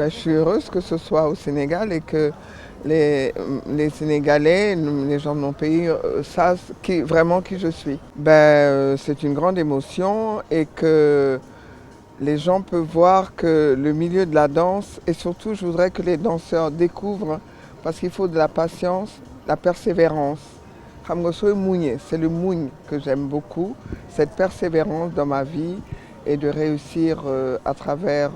Je suis heureuse que ce soit au Sénégal et que les Sénégalais, les gens de mon pays, savent vraiment qui je suis. C'est une grande émotion et que les gens peuvent voir que le milieu de la danse, et surtout je voudrais que les danseurs découvrent, parce qu'il faut de la patience, la persévérance. C'est le mougne que j'aime beaucoup, cette persévérance dans ma vie et de réussir à travers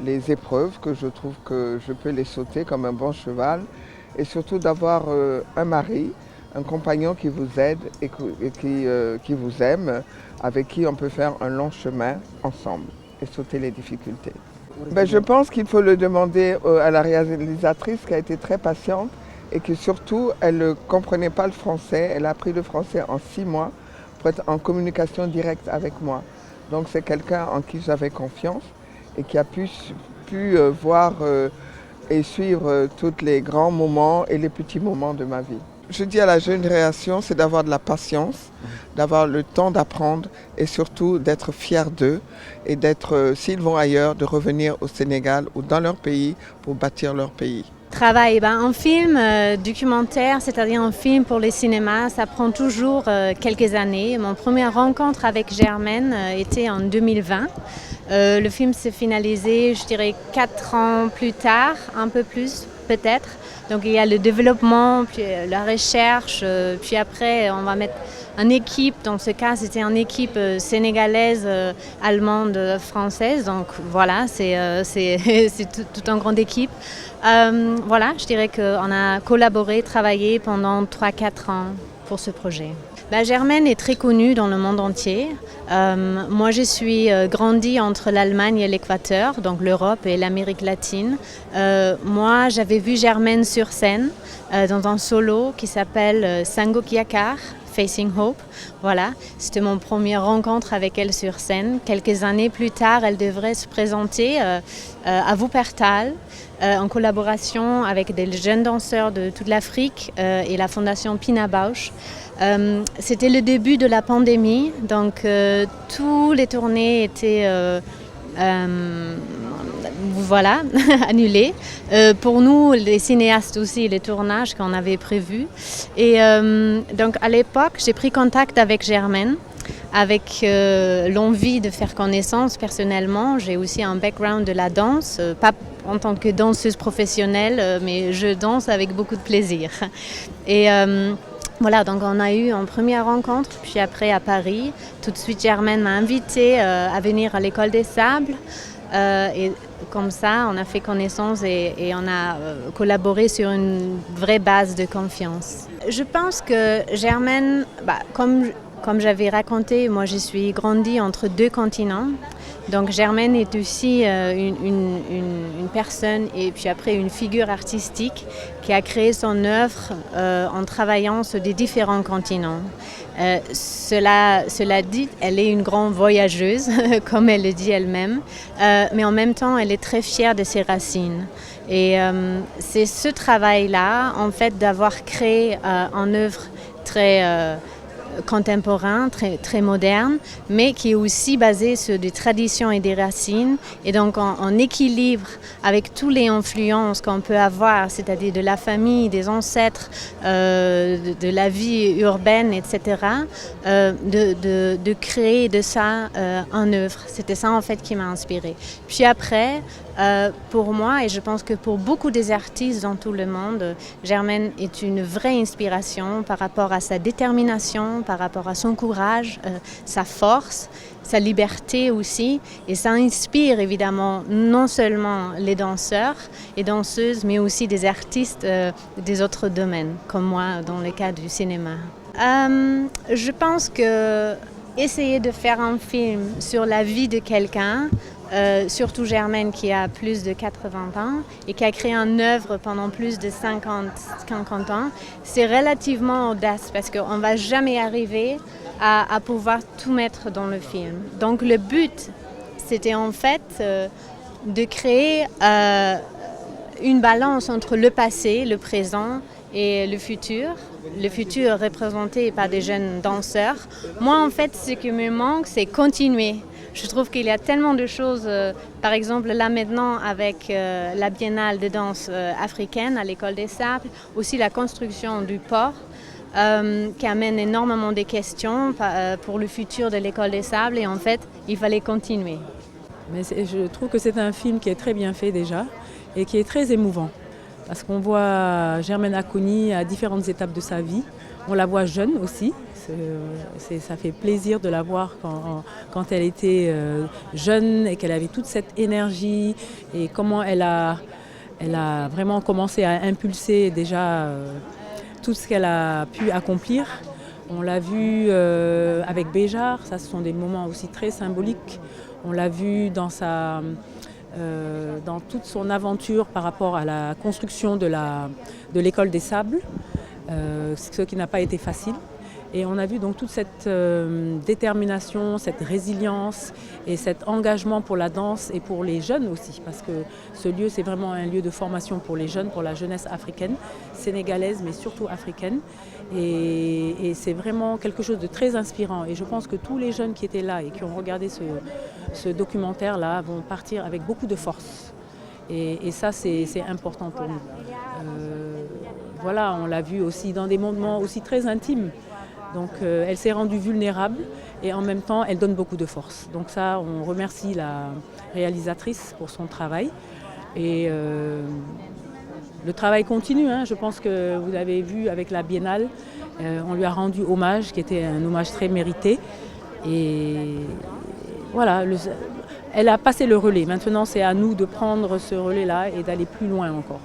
les épreuves, que je trouve que je peux les sauter comme un bon cheval, et surtout d'avoir un mari, un compagnon qui vous aide et qui vous aime, avec qui on peut faire un long chemin ensemble et sauter les difficultés. Je pense qu'il faut le demander à la réalisatrice qui a été très patiente et que surtout elle ne comprenait pas le français. Elle a appris le français en 6 mois pour être en communication directe avec moi. Donc c'est quelqu'un en qui j'avais confiance et qui a pu voir et suivre tous les grands moments et les petits moments de ma vie. Je dis à la jeune génération, c'est d'avoir de la patience, d'avoir le temps d'apprendre et surtout d'être fier d'eux et d'être, s'ils vont ailleurs, de revenir au Sénégal ou dans leur pays pour bâtir leur pays. Travail, un film documentaire, c'est-à-dire un film pour les cinémas, ça prend toujours quelques années. Mon première rencontre avec Germaine était en 2020. Le film s'est finalisé, je dirais, 4 ans plus tard, un peu plus peut-être. Donc il y a le développement, puis la recherche, puis après on va mettre une équipe. Dans ce cas, c'était une équipe sénégalaise, allemande, française. Donc voilà, c'est toute une grande équipe. Voilà, je dirais qu'on a collaboré, travaillé pendant 3-4 ans pour ce projet. Germaine est très connue dans le monde entier. Moi, je suis grandie entre l'Allemagne et l'Équateur, donc l'Europe et l'Amérique latine. Moi, j'avais vu Germaine sur scène dans un solo qui s'appelle Sangok Yakar, Facing Hope. Voilà, c'était mon première rencontre avec elle sur scène. Quelques années plus tard, elle devrait se présenter à Wuppertal en collaboration avec des jeunes danseurs de toute l'Afrique et la fondation Pina Bausch. C'était le début de la pandémie, donc tous les tournées étaient annulées. Pour nous, les cinéastes aussi, les tournages qu'on avait prévus. Et donc à l'époque, j'ai pris contact avec Germaine, avec l'envie de faire connaissance personnellement. J'ai aussi un background de la danse, pas en tant que danseuse professionnelle, mais je danse avec beaucoup de plaisir. Et voilà, donc on a eu une première rencontre, puis après à Paris. Tout de suite, Germaine m'a invitée à venir à l'École des Sables. Et comme ça, on a fait connaissance et on a collaboré sur une vraie base de confiance. Je pense que Germaine, comme j'avais raconté, moi je suis grandie entre 2 continents. Donc Germaine est aussi une personne et puis après une figure artistique qui a créé son œuvre en travaillant sur des différents continents. Cela dit, elle est une grande voyageuse, comme elle le dit elle-même, mais en même temps, elle est très fière de ses racines. Et c'est ce travail-là, en fait, d'avoir créé une œuvre très contemporain, très moderne, mais qui est aussi basé sur des traditions et des racines, et donc en équilibre avec toutes les influences qu'on peut avoir, c'est-à-dire de la famille, des ancêtres, de la vie urbaine, etc., de créer de ça en œuvre. C'était ça en fait qui m'a inspirée. Puis après, pour moi, et je pense que pour beaucoup des artistes dans tout le monde, Germaine est une vraie inspiration par rapport à sa détermination, par rapport à son courage, sa force, sa liberté aussi. Et ça inspire évidemment non seulement les danseurs et danseuses, mais aussi des artistes des autres domaines, comme moi dans le cas du cinéma. Je pense que essayer de faire un film sur la vie de quelqu'un, surtout Germaine qui a plus de 80 ans et qui a créé une œuvre pendant plus de 50 ans, c'est relativement audace parce qu'on ne va jamais arriver à pouvoir tout mettre dans le film. Donc le but, c'était en fait de créer une balance entre le passé, le présent et le futur représenté par des jeunes danseurs. Moi, en fait, ce qui me manque, c'est continuer Je trouve qu'il y a tellement de choses, par exemple là maintenant avec la Biennale de danse africaine à l'École des Sables, aussi la construction du port qui amène énormément de questions pour le futur de l'École des Sables et en fait il fallait continuer. Mais je trouve que c'est un film qui est très bien fait déjà et qui est très émouvant. Parce qu'on voit Germaine Acogny à différentes étapes de sa vie. On la voit jeune aussi. Ça fait plaisir de la voir quand elle était jeune et qu'elle avait toute cette énergie et comment elle a vraiment commencé à impulser déjà tout ce qu'elle a pu accomplir. On l'a vu avec Béjart, ça ce sont des moments aussi très symboliques. On l'a vu dans toute son aventure par rapport à la construction de l'École des Sables, ce qui n'a pas été facile. Et on a vu donc toute cette détermination, cette résilience et cet engagement pour la danse et pour les jeunes aussi, parce que ce lieu c'est vraiment un lieu de formation pour les jeunes, pour la jeunesse africaine, sénégalaise mais surtout africaine. Et c'est vraiment quelque chose de très inspirant. Et je pense que tous les jeunes qui étaient là et qui ont regardé ce documentaire-là vont partir avec beaucoup de force. Et ça c'est important pour nous. Voilà, on l'a vu aussi dans des moments aussi très intimes. Donc elle s'est rendue vulnérable et en même temps elle donne beaucoup de force. Donc ça, on remercie la réalisatrice pour son travail. Et le travail continue, hein. Je pense que vous l'avez vu avec la Biennale, on lui a rendu hommage, qui était un hommage très mérité. Et voilà, elle a passé le relais. Maintenant c'est à nous de prendre ce relais-là et d'aller plus loin encore.